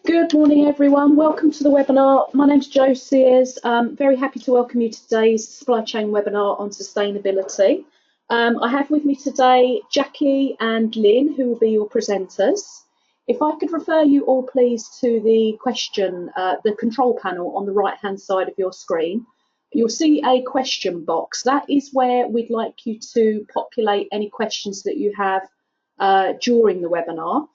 Good morning, everyone. Welcome to the webinar. My name's Jo Sears. Very happy to welcome you to today's supply chain webinar on sustainability. I have with me today Jackie and Lynn, who will be your presenters. If I could refer you all, please, to the the control panel on the right-hand side of your screen. You'll see a question box. That is where we'd like you to populate any questions that you have during the webinar.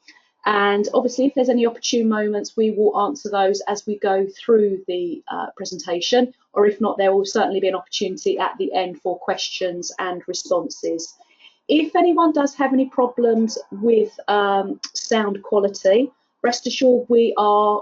And obviously, if there's any opportune moments, we will answer those as we go through the presentation, or if not, there will certainly be an opportunity at the end for questions and responses. If anyone does have any problems with sound quality, rest assured we are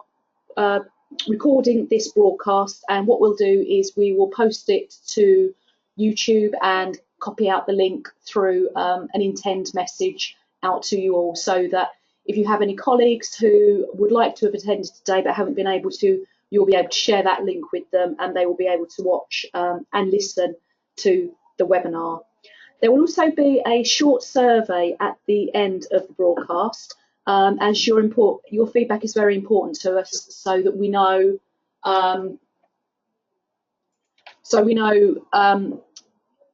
recording this broadcast, and what we'll do is we will post it to YouTube and copy out the link through an intend message out to you all, so that if you have any colleagues who would like to have attended today but haven't been able to, you'll be able to share that link with them and they will be able to watch and listen to the webinar. There will also be a short survey at the end of the broadcast, as your feedback is very important to us, so that we know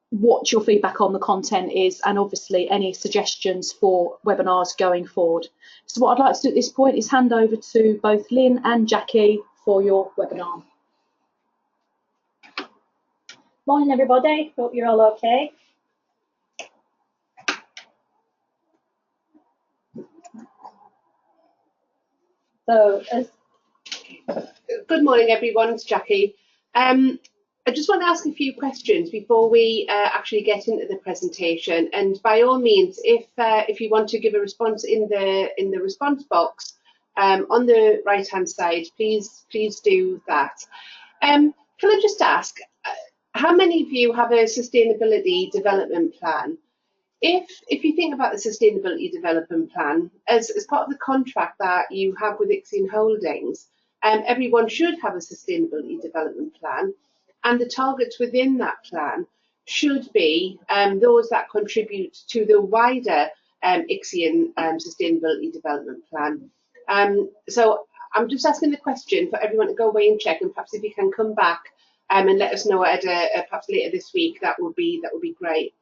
what your feedback on the content is, and obviously any suggestions for webinars going forward. So what I'd like to do at this point is hand over to both Lynn and Jackie for your webinar. Morning everybody, hope you're all okay. Good morning everyone, it's Jackie. I just want to ask a few questions before we actually get into the presentation, and by all means, if you want to give a response in the response box on the right hand side, please do that. Can I just ask, how many of you have a sustainability development plan? If you think about the sustainability development plan as part of the contract that you have with Ixion Holdings, everyone should have a sustainability development plan. And the targets within that plan should be those that contribute to the wider Ixion Sustainability Development Plan. So I'm just asking the question for everyone to go away and check, and perhaps if you can come back and let us know at perhaps later this week, that would be great.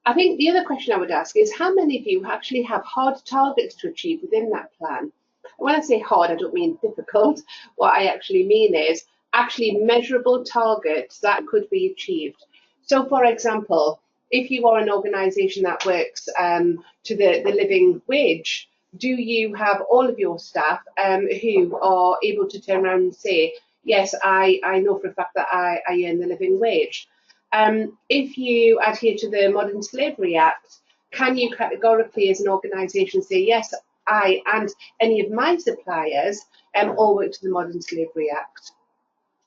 I think the other question I would ask is, how many of you actually have hard targets to achieve within that plan? When I say hard, I don't mean difficult. What I actually mean is actually measurable targets that could be achieved. So for example, if you are an organisation that works to the living wage, do you have all of your staff who are able to turn around and say, yes, I know for a fact that I earn the living wage? If you adhere to the Modern Slavery Act, can you categorically as an organisation say, yes, I and any of my suppliers all work to the Modern Slavery Act?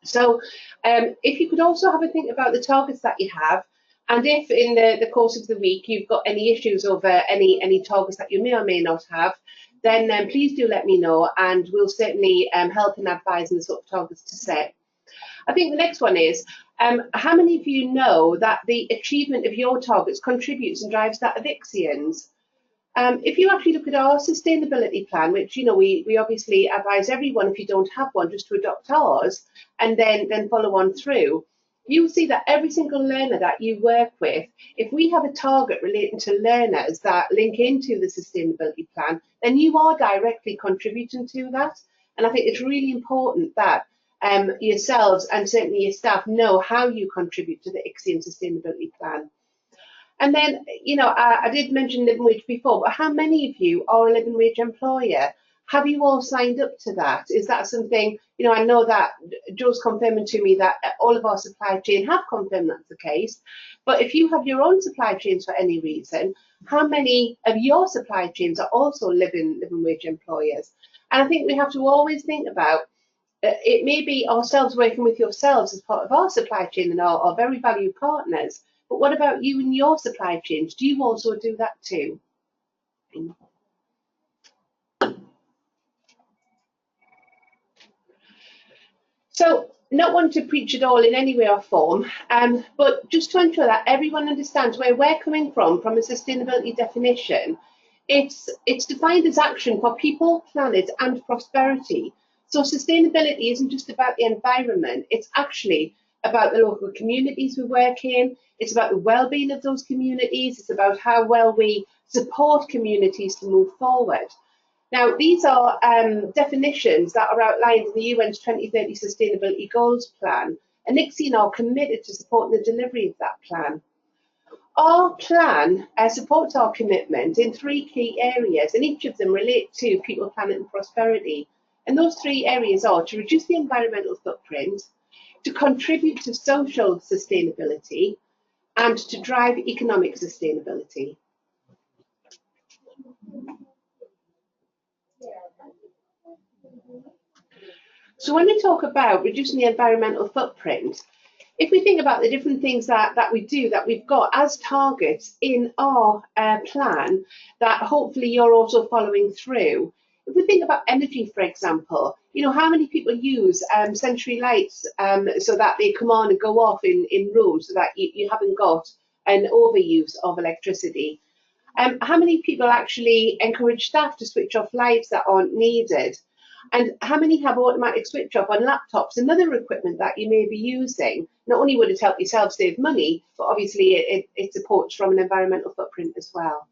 So if you could also have a think about the targets that you have, and if in the course of the week you've got any issues over any targets that you may or may not have, then please do let me know, and we'll certainly help and advise on the sort of targets to set. I think the next one is, how many of you know that the achievement of your targets contributes and drives that of Ixion's? If you actually look at our sustainability plan, which we obviously advise everyone, if you don't have one, just to adopt ours and then follow on through, you will see that every single learner that you work with, if we have a target relating to learners that link into the sustainability plan, then you are directly contributing to that. And I think it's really important that yourselves and certainly your staff know how you contribute to the Ixion sustainability plan. And then, I did mention living wage before, but how many of you are a living wage employer? Have you all signed up to that? Is that something, I know that Joe's confirming to me that all of our supply chain have confirmed that's the case, but if you have your own supply chains for any reason, how many of your supply chains are also living wage employers? And I think we have to always think about, it may be ourselves working with yourselves as part of our supply chain and our very valued partners, but what about you and your supply chains? Do you also do that too? So, not want to preach it all in any way or form, but just to ensure that everyone understands where we're coming from a sustainability definition, It's defined as action for people, planet, and prosperity. So sustainability isn't just about the environment, it's actually about the local communities we work in, it's about the well-being of those communities, it's about how well we support communities to move forward. Now, these are definitions that are outlined in the UN's 2030 Sustainability Goals Plan, and Ixion are committed to supporting the delivery of that plan. Our plan supports our commitment in three key areas, and each of them relate to people, planet, and prosperity. And those three areas are to reduce the environmental footprint, to contribute to social sustainability, and to drive economic sustainability. So when we talk about reducing the environmental footprint, if we think about the different things that we do, that we've got as targets in our plan, that hopefully you're also following through. If we think about energy, for example, you know, how many people use century lights so that they come on and go off in rooms so that you haven't got an overuse of electricity? How many people actually encourage staff to switch off lights that aren't needed? And how many have automatic switch off on laptops and other equipment that you may be using? Not only would it help yourself save money, but obviously it supports from an environmental footprint as well.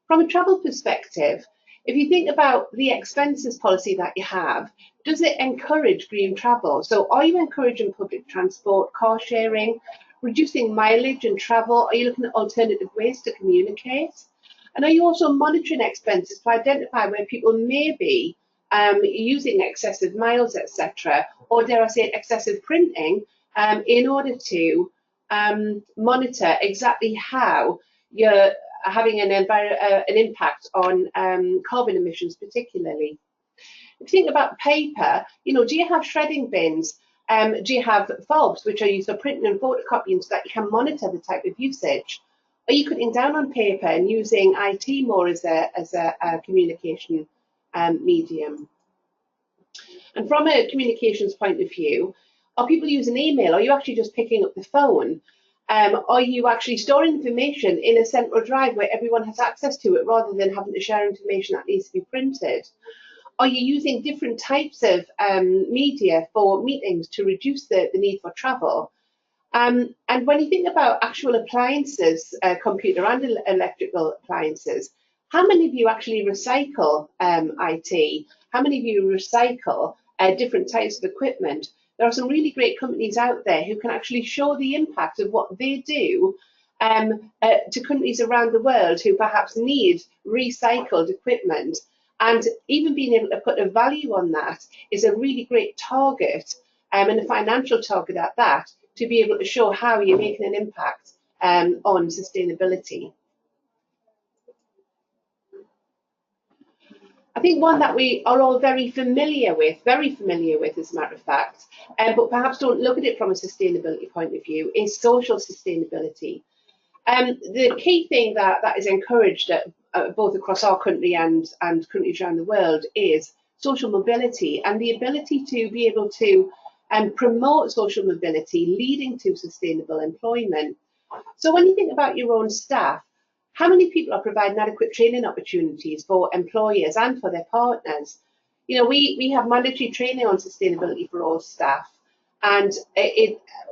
From a travel perspective, if you think about the expenses policy that you have, does it encourage green travel? So are you encouraging public transport, car sharing, reducing mileage and travel? Are you looking at alternative ways to communicate? And are you also monitoring expenses to identify where people may be using excessive miles, etc., or dare I say excessive printing, in order to monitor exactly how you're having an impact on carbon emissions, particularly. If you think about paper, you know, do you have shredding bins? Do you have fobs, which are used for printing and photocopying, so that you can monitor the type of usage? Are you cutting down on paper and using IT more as a communication medium? And from a communications point of view, are people using email? Are you actually just picking up the phone? Are you actually storing information in a central drive where everyone has access to it rather than having to share information that needs to be printed? Are you using different types of media for meetings to reduce the need for travel? And when you think about actual appliances, computer and electrical appliances, how many of you actually recycle IT? How many of you recycle different types of equipment? There are some really great companies out there who can actually show the impact of what they do to countries around the world who perhaps need recycled equipment. And even being able to put a value on that is a really great target, and a financial target at that, to be able to show how you're making an impact on sustainability. I think one that we are all very familiar with as a matter of fact, but perhaps don't look at it from a sustainability point of view, is social sustainability. The key thing that is encouraged both across our country and countries around the world is social mobility, and the ability to be able to promote social mobility leading to sustainable employment. So when you think about your own staff, how many people are providing adequate training opportunities for employers and for their partners? You know, we have mandatory training on sustainability for all staff, and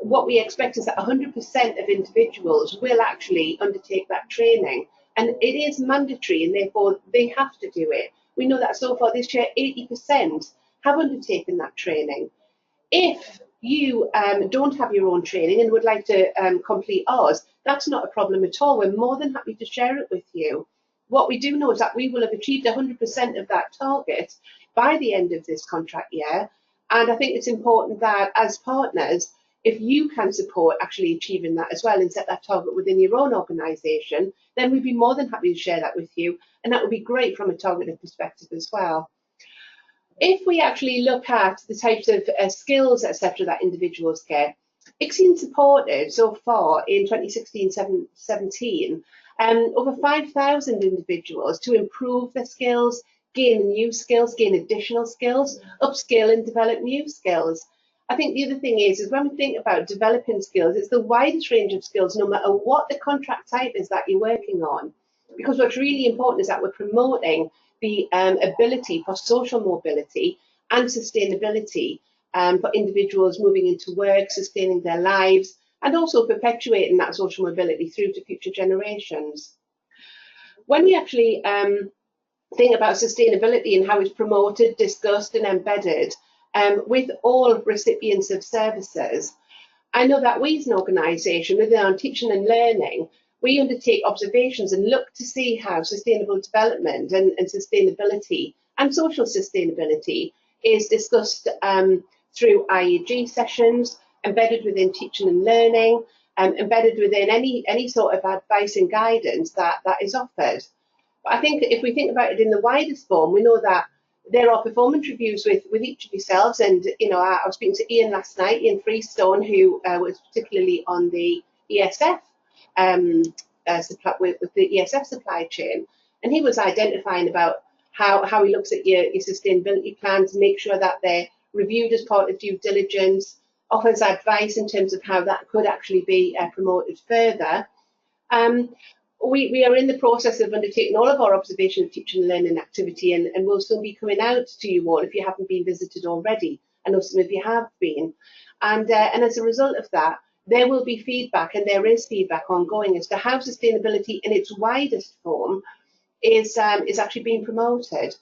what we expect is that 100% of individuals will actually undertake that training, and it is mandatory, and therefore they have to do it. We know that so far this year 80% have undertaken that training. If you don't have your own training and would like to complete ours, that's not a problem at all. We're more than happy to share it with you. What we do know is that we will have achieved 100% of that target by the end of this contract year. And I think it's important that as partners, if you can support actually achieving that as well and set that target within your own organisation, then we'd be more than happy to share that with you. And that would be great from a targeted perspective as well. If we actually look at the types of skills, etc., that individuals get, Ixion supported so far in 2016-17 over 5,000 individuals to improve their skills, gain new skills, gain additional skills, upskill and develop new skills. I think the other thing is when we think about developing skills, it's the widest range of skills, no matter what the contract type is that you're working on. because what's really important is that we're promoting the ability for social mobility and sustainability for individuals moving into work, sustaining their lives, and also perpetuating that social mobility through to future generations. When we actually think about sustainability and how it's promoted, discussed, and embedded with all recipients of services, I know that we as an organisation, within our teaching and learning, we undertake observations and look to see how sustainable development and sustainability and social sustainability is discussed through IEG sessions, embedded within teaching and learning, embedded within any sort of advice and guidance that is offered. But I think if we think about it in the widest form, we know that there are performance reviews with each of yourselves, and I was speaking to Ian last night, Ian Freestone, who was particularly on the ESF with the ESF supply chain, and he was identifying about how he looks at your sustainability plans and make sure that they're reviewed as part of due diligence, offers advice in terms of how that could actually be promoted further. We are in the process of undertaking all of our observation of teaching and learning activity, and we'll soon be coming out to you all if you haven't been visited already. I know some of you have been. And as a result of that, there will be feedback, and there is feedback ongoing as to how sustainability in its widest form is actually being promoted.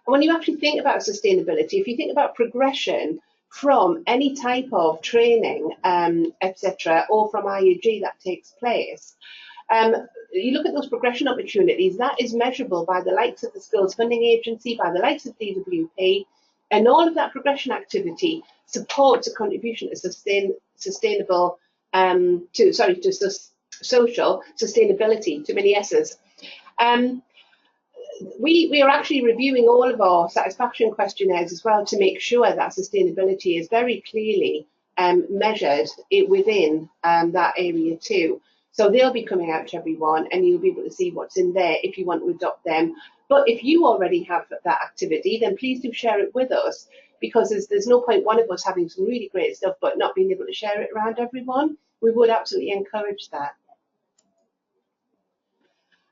And when you actually think about sustainability, if you think about progression from any type of training, etc., or from IEG that takes place, you look at those progression opportunities, that is measurable by the likes of the Skills Funding Agency, by the likes of DWP, and all of that progression activity supports a contribution to sustainable, social sustainability, too many S's. We are actually reviewing all of our satisfaction questionnaires as well to make sure that sustainability is very clearly measured within that area too. So they'll be coming out to everyone, and you'll be able to see what's in there if you want to adopt them. But if you already have that activity, then please do share it with us, because there's no point one of us having some really great stuff but not being able to share it around everyone. We would absolutely encourage that.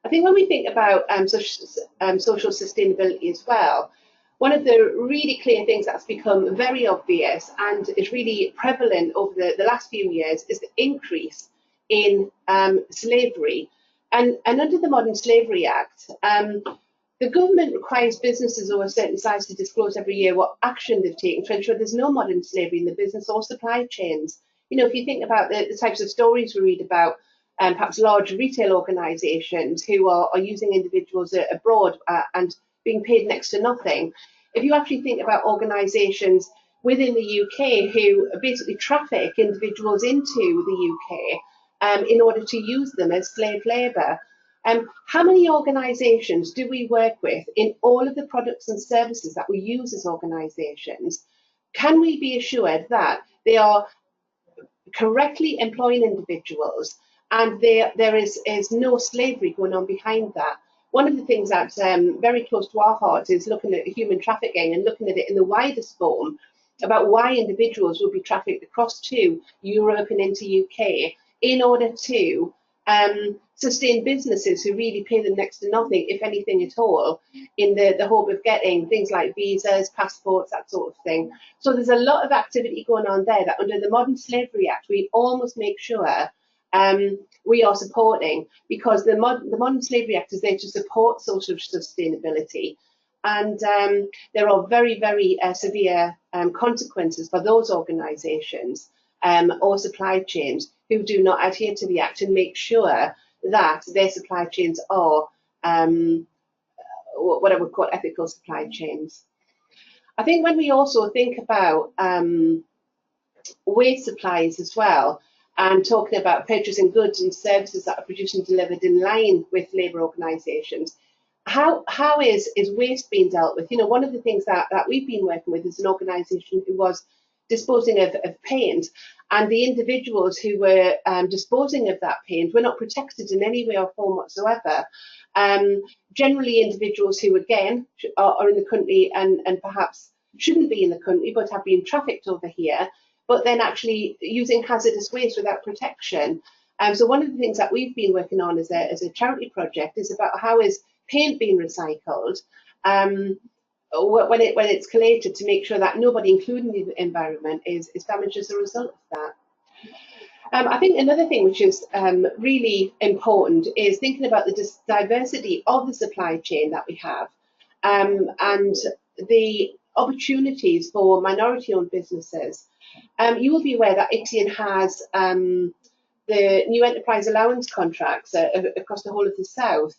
I think when we think about social sustainability as well, one of the really clear things that's become very obvious and is really prevalent over the last few years is the increase in slavery. And under the Modern Slavery Act, the government requires businesses of a certain size to disclose every year what action they've taken to ensure there's no modern slavery in the business or supply chains. If you think about the types of stories we read about, perhaps large retail organisations who are using individuals abroad and being paid next to nothing. If you actually think about organisations within the UK who basically traffic individuals into the UK in order to use them as slave labour, how many organisations do we work with in all of the products and services that we use as organisations? Can we be assured that they are correctly employing individuals and there is no slavery going on behind that? One of the things that's very close to our heart is looking at human trafficking and looking at it in the widest form about why individuals will be trafficked across to Europe and into UK in order to sustain businesses who really pay them next to nothing, if anything at all, in the hope of getting things like visas, passports, that sort of thing. So there's a lot of activity going on there that under the Modern Slavery Act, we all must make sure we are supporting, because the Modern Slavery Act is there to support social sustainability. And there are very, very severe consequences for those organisations or supply chains who do not adhere to the Act and make sure that their supply chains are what I would call ethical supply chains. I think when we also think about waste supplies as well, and talking about purchasing goods and services that are produced and delivered in line with labour organisations, how is waste being dealt with? One of the things that we've been working with is an organisation who was disposing of paint, and the individuals who were disposing of that paint were not protected in any way or form whatsoever. Generally individuals who, again, are in the country and perhaps shouldn't be in the country but have been trafficked over here, but then actually using hazardous waste without protection. So one of the things that we've been working on as a charity project is about how is paint being recycled when it's collated, to make sure that nobody, including the environment, is damaged as a result of that. I think another thing which is really important is thinking about the diversity of the supply chain that we have, and the opportunities for minority-owned businesses. You will be aware that Ixion has the new enterprise allowance contracts across the whole of the South.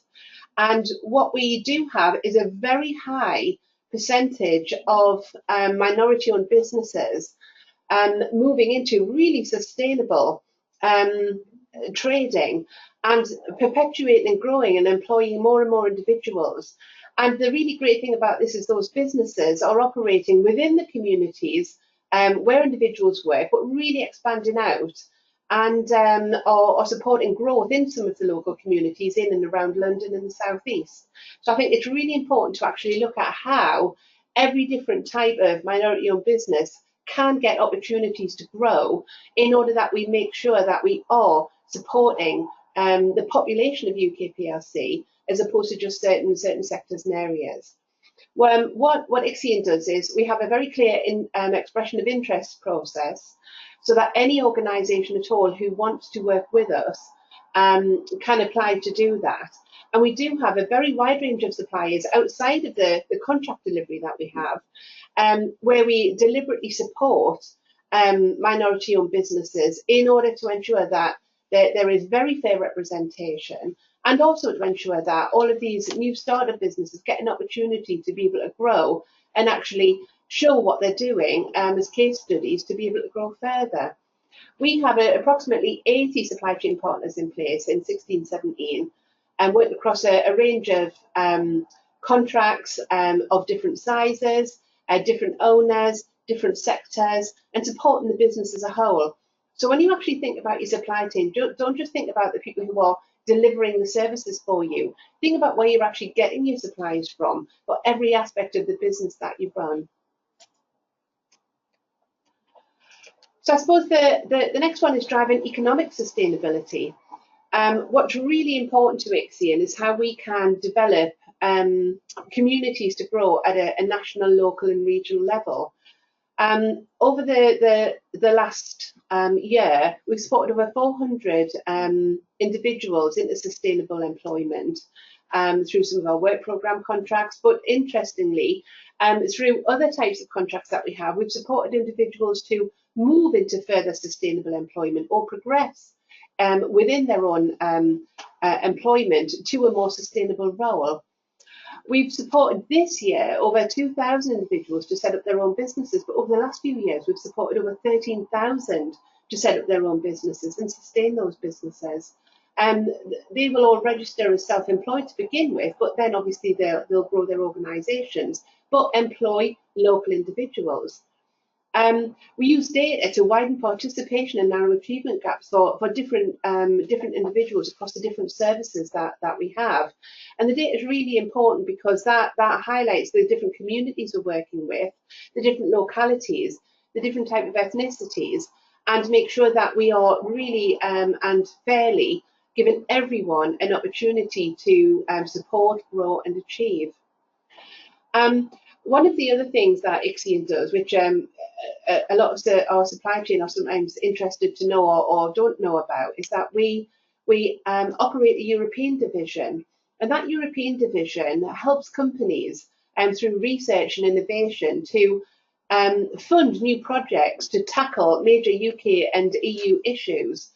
And what we do have is a very high percentage of minority-owned businesses moving into really sustainable trading and perpetuating and growing and employing more and more individuals. And the really great thing about this is those businesses are operating within the communities where individuals work, but really expanding out and are supporting growth in some of the local communities in and around London and the South East. So I think it's really important to actually look at how every different type of minority-owned business can get opportunities to grow, in order that we make sure that we are supporting the population of UK PLC, as opposed to just certain sectors and areas. What Ixion does is we have a very clear expression of interest process, so that any organisation at all who wants to work with us can apply to do that. And we do have a very wide range of suppliers outside of the contract delivery that we have, where we deliberately support minority-owned businesses in order to ensure that there is very fair representation, and also to ensure that all of these new startup businesses get an opportunity to be able to grow and actually show what they're doing as case studies to be able to grow further. We have approximately 80 supply chain partners in place in 16-17, and work across a range of contracts of different sizes, different owners, different sectors, and supporting the business as a whole. So when you actually think about your supply chain, don't just think about the people who are delivering the services for you. Think about where you're actually getting your supplies from, for every aspect of the business that you run. So I suppose the next one is driving economic sustainability. What's really important to Ixion is how we can develop communities to grow at a national, local and regional level. Over the last year, we've supported over 400 individuals into sustainable employment through some of our work programme contracts, but interestingly, through other types of contracts that we have, we've supported individuals to move into further sustainable employment or progress within their own employment to a more sustainable role. We've supported this year over 2,000 individuals to set up their own businesses, but over the last few years we've supported over 13,000 to set up their own businesses and sustain those businesses. They will all register as self-employed to begin with, but then obviously they'll grow their organisations, but employ local individuals. We use data to widen participation and narrow achievement gaps for different individuals across the different services that we have. And the data is really important because that highlights the different communities we're working with, the different localities, the different type of ethnicities, and make sure that we are really and fairly giving everyone an opportunity to support, grow and achieve. One of the other things that Ixion does, which a lot of our supply chain are sometimes interested to know or don't know about, is that we operate a European division, and that European division helps companies through research and innovation to fund new projects to tackle major UK and EU issues,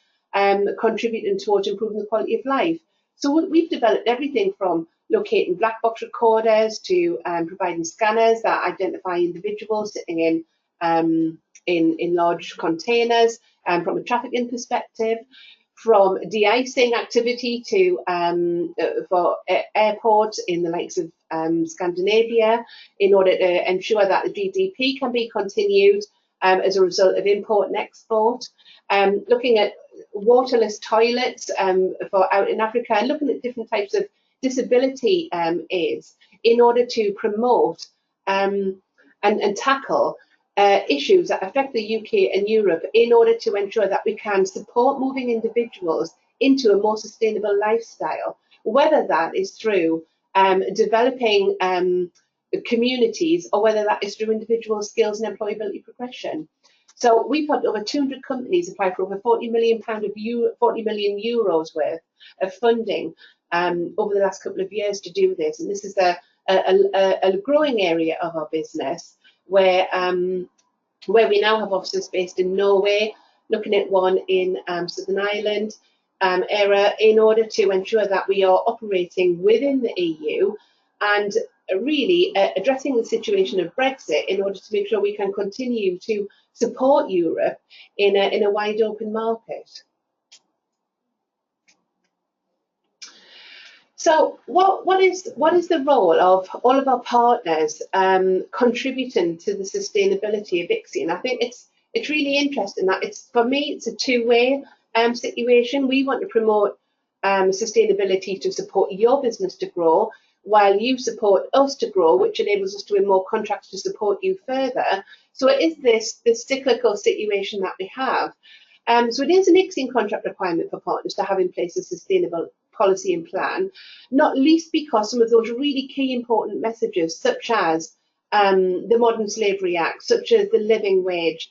contributing towards improving the quality of life. So we've developed everything from locating black box recorders to providing scanners that identify individuals sitting in large containers, from a trafficking perspective, from de-icing activity to for airports in the likes of Scandinavia, in order to ensure that the GDP can be continued as a result of import and export. Looking at waterless toilets for out in Africa, and looking at different types of disability aids in order to promote and tackle issues that affect the UK and Europe in order to ensure that we can support moving individuals into a more sustainable lifestyle, whether that is through developing communities or whether that is through individual skills and employability progression. So we've had over 200 companies apply for over £40 million euros worth of funding over the last couple of years to do this, and this is a growing area of our business where we now have offices based in Norway, looking at one in Southern Ireland area, in order to ensure that we are operating within the EU and really addressing the situation of Brexit in order to make sure we can continue to support Europe in a wide open market. So what is the role of all of our partners contributing to the sustainability of Ixion? I think it's really interesting that for me it's a two-way situation. We want to promote sustainability to support your business to grow, while you support us to grow, which enables us to win more contracts to support you further. So it is this cyclical situation that we have. So it is an Ixion contract requirement for partners to have in place a sustainable policy and plan, not least because some of those really key important messages, such as the Modern Slavery Act, such as the living wage,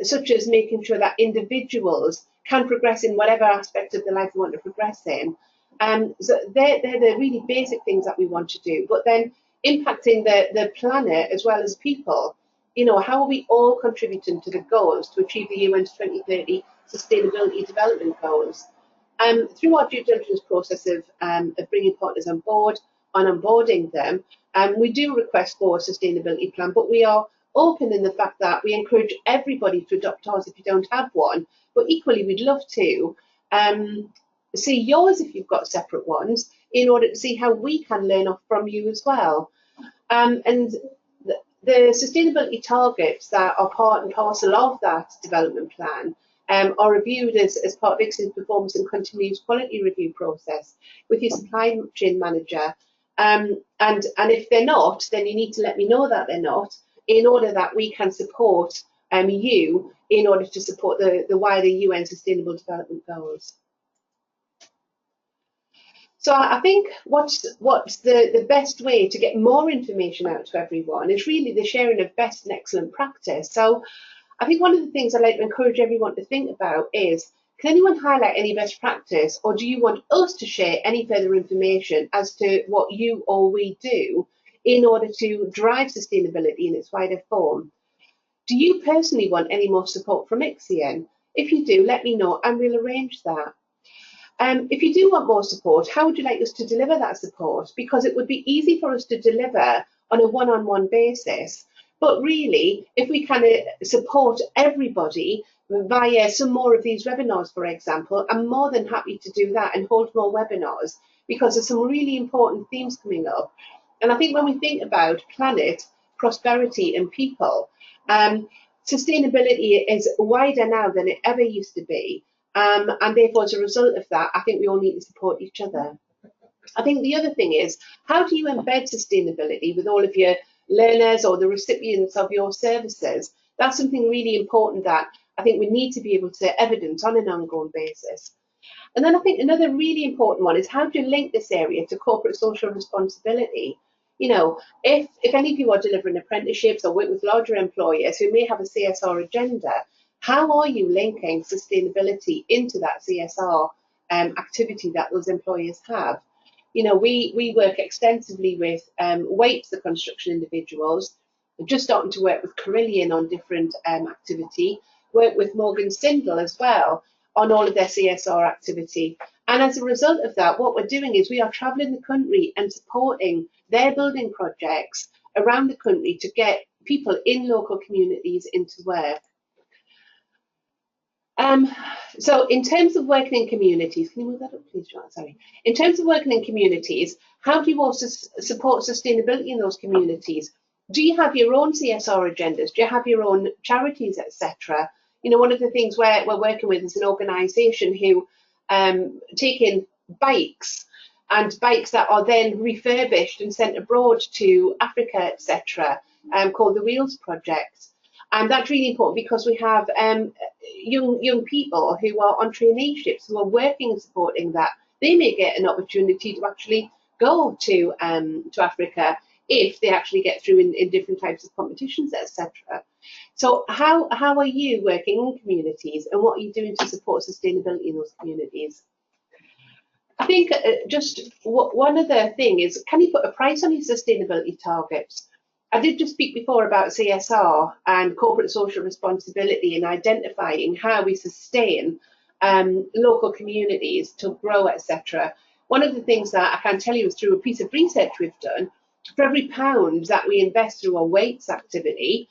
such as making sure that individuals can progress in whatever aspect of their life they want to progress in. So they're the really basic things that we want to do, but then impacting the planet as well as people. You know, how are we all contributing to the goals to achieve the UN's 2030 Sustainability Development Goals? Through our due diligence process of bringing partners on board, on onboarding them, we do request for a sustainability plan, but we are open in the fact that we encourage everybody to adopt ours if you don't have one, but equally we'd love to see yours if you've got separate ones, in order to see how we can learn off from you as well. And the sustainability targets that are part and parcel of that development plan are reviewed as part of Ixion's performance and continuous quality review process with your supply chain manager. And if they're not, then you need to let me know that they're not, in order that we can support you in order to support the wider UN Sustainable Development Goals. So I think what's the best way to get more information out to everyone is really the sharing of best and excellent practice. So I think one of the things I'd like to encourage everyone to think about is, can anyone highlight any best practice, or do you want us to share any further information as to what you or we do in order to drive sustainability in its wider form? Do you personally want any more support from Ixion? If you do, let me know and we'll arrange that. If you do want more support, how would you like us to deliver that support? Because it would be easy for us to deliver on a one-on-one basis. But really, if we can support everybody via some more of these webinars, for example, I'm more than happy to do that and hold more webinars, because there's some really important themes coming up. And I think when we think about planet, prosperity and people, sustainability is wider now than it ever used to be. And therefore, as a result of that, I think we all need to support each other. I think the other thing is, how do you embed sustainability with all of your learners or the recipients of your services? That's something really important that I think we need to be able to evidence on an ongoing basis. And then I think another really important one is, how do you link this area to corporate social responsibility? You know, if any of you are delivering apprenticeships or work with larger employers who may have a CSR agenda, how are you linking sustainability into that CSR activity that those employers have? You know, we work extensively with Waits, the construction individuals. We're just starting to work with Carillion on different activity, work with Morgan Sindel as well on all of their CSR activity. And as a result of that, what we're doing is we are travelling the country and supporting their building projects around the country to get people in local communities into work. So in terms of working in communities, can you move that up please, John? Sorry. In terms of working in communities, how do you also support sustainability in those communities? Do you have your own CSR agendas? Do you have your own charities, etc.? You know, one of the things we're working with is an organisation who take in bikes, and bikes that are then refurbished and sent abroad to Africa, etc., called the Wheels Project. And that's really important because we have young people who are on traineeships who are working and supporting that. They may get an opportunity to actually go to Africa if they actually get through in different types of competitions, etc. So how are you working in communities, and what are you doing to support sustainability in those communities? I think one other thing is, can you put a price on your sustainability targets? I did just speak before about CSR and corporate social responsibility and identifying how we sustain local communities to grow, etc. One of the things that I can tell you is through a piece of research we've done, for every pound that we invest through a weights activity,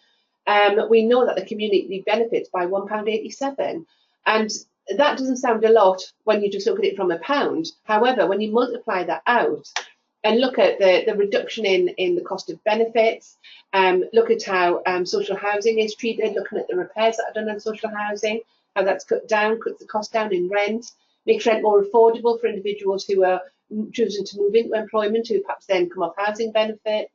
we know that the community benefits by £1.87. And that doesn't sound a lot when you just look at it from a pound. However, when you multiply that out and look at the reduction in the cost of benefits, look at how social housing is treated, looking at the repairs that are done on social housing, how that's cuts the cost down in rent, makes rent more affordable for individuals who are choosing to move into employment, who perhaps then come off housing benefit.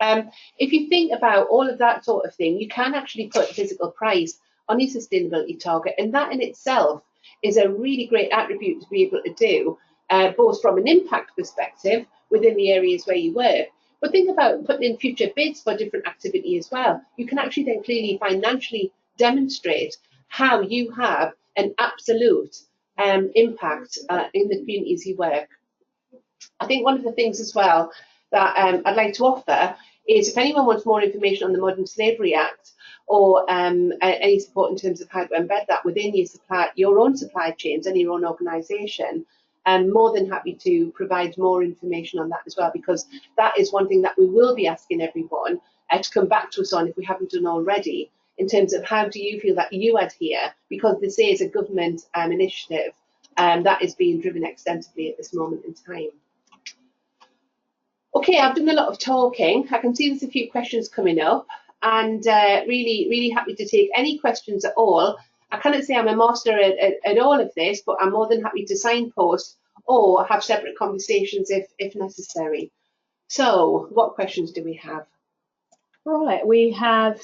If you think about all of that sort of thing, you can actually put a physical price on your sustainability target, and that in itself is a really great attribute to be able to do, both from an impact perspective within the areas where you work, but think about putting in future bids for different activity as well. You can actually then clearly financially demonstrate how you have an absolute impact in the communities you work. I think one of the things as well that I'd like to offer is, if anyone wants more information on the Modern Slavery Act, or any support in terms of how to embed that within your own supply chains and your own organisation, I'm more than happy to provide more information on that as well, because that is one thing that we will be asking everyone to come back to us on if we haven't done already, in terms of how do you feel that you adhere, because this is a government initiative that is being driven extensively at this moment in time. Okay, I've done a lot of talking. I can see there's a few questions coming up, and really happy to take any questions at all. I cannot say I'm a master at all of this, but I'm more than happy to signpost or have separate conversations if necessary. So what questions do we have? Right, we have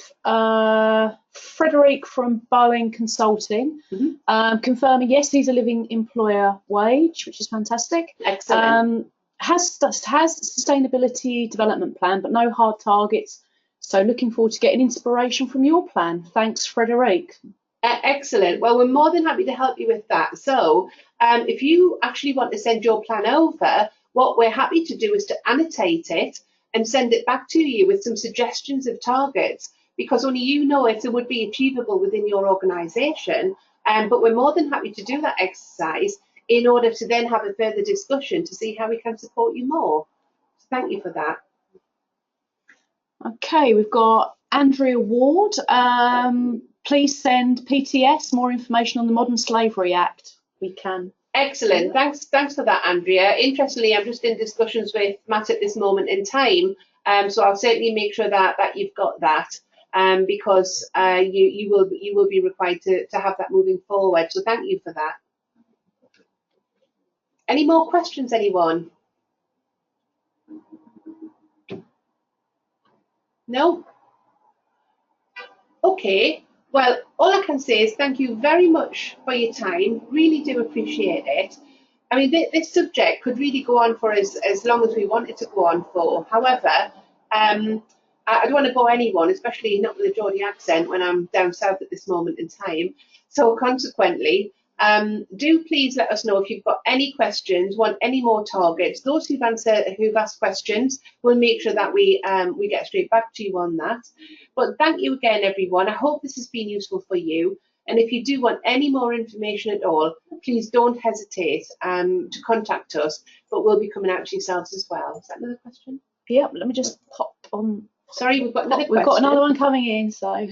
Frederick from Boeing Consulting, confirming, yes, he's a living employer wage, which is fantastic. Excellent. Has sustainability development plan, but no hard targets. So looking forward to getting inspiration from your plan. Thanks, Frederic. Excellent. Well, we're more than happy to help you with that. So if you actually want to send your plan over, what we're happy to do is to annotate it and send it back to you with some suggestions of targets, because only you know if they would be achievable within your organisation. But we're more than happy to do that exercise in order to then have a further discussion to see how we can support you more. So thank you for that. Okay, we've got Andrea Ward. Please send PTS more information on the Modern Slavery Act. We can. Excellent. Thanks for that, Andrea. Interestingly, I'm just in discussions with Matt at this moment in time, so I'll certainly make sure that you've got that, because you will be required to have that moving forward. So thank you for that. Any more questions, anyone? No? Okay. Well, all I can say is thank you very much for your time. Really do appreciate it. I mean, this subject could really go on for as long as we want it to go on for. However, I don't want to bore anyone, especially not with a Geordie accent when I'm down south at this moment in time. So consequently, do please let us know if you've got any questions, want any more targets. Those who've asked questions, we'll make sure that we get straight back to you on that. But thank you again, everyone. I hope this has been useful for you. And if you do want any more information at all, please don't hesitate to contact us. But we'll be coming out to yourselves as well. Is that another question? Yep. Let me just pop on. Sorry, we've got another question. We've got another one coming in. So.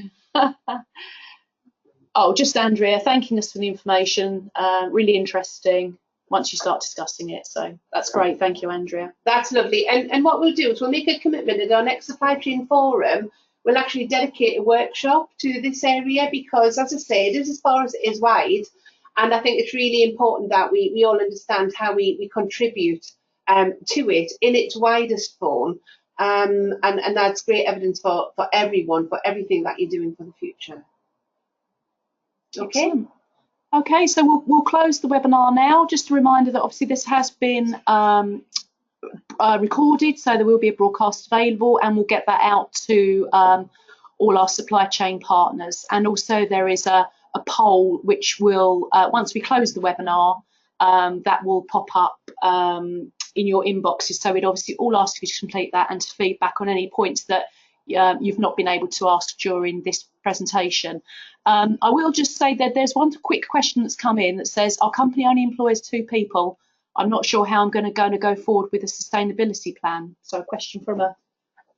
Oh, just Andrea thanking us for the information. Really interesting once you start discussing it. So that's great. Thank you, Andrea. That's lovely. And what we'll do is we'll make a commitment at our next supply chain forum. We'll actually dedicate a workshop to this area, because, as I say, it is as far as it is wide. And I think it's really important that we all understand how we contribute to it in its widest form. and that's great evidence for everyone, for everything that you're doing for the future. Okay. Excellent. Okay, so we'll close the webinar now. Just a reminder that obviously this has been recorded, so there will be a broadcast available, and we'll get that out to all our supply chain partners. And also there is a poll which will, once we close the webinar, that will pop up in your inboxes. So we'd obviously all ask you to complete that and to feedback on any points that you've not been able to ask during this presentation. I will just say that there's one quick question that's come in that says, our company only employs 2 people. I'm not sure how I'm going to go forward with a sustainability plan. So a question from a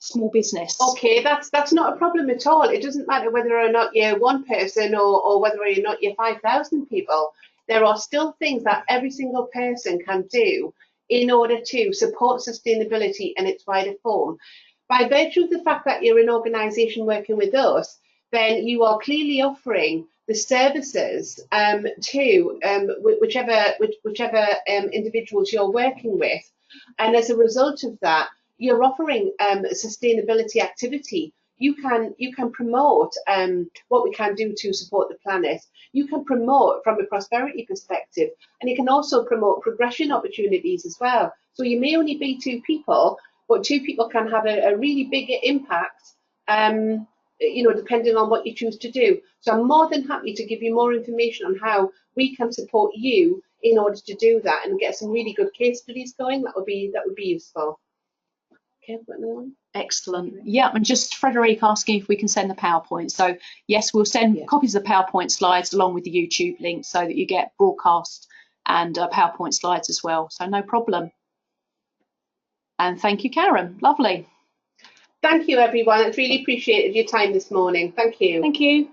small business. Okay, that's not a problem at all. It doesn't matter whether or not you're 1 person or whether or not you're 5,000 people. There are still things that every single person can do in order to support sustainability in its wider form. By virtue of the fact that you're an organisation working with us, then you are clearly offering the services to whichever individuals you're working with. And as a result of that, you're offering sustainability activity. You can promote what we can do to support the planet. You can promote from a prosperity perspective, and you can also promote progression opportunities as well. So you may only be 2 people, but 2 people can have a really big impact, depending on what you choose to do. So I'm more than happy to give you more information on how we can support you in order to do that and get some really good case studies going. That would be useful. Okay, I've got another one. Excellent. Yeah, and just Frederique asking if we can send the PowerPoint. So yes, we'll send copies of the PowerPoint slides along with the YouTube link so that you get broadcast and PowerPoint slides as well. So no problem. And thank you, Karen. Lovely. Thank you, everyone. It's really appreciated your time this morning. Thank you. Thank you.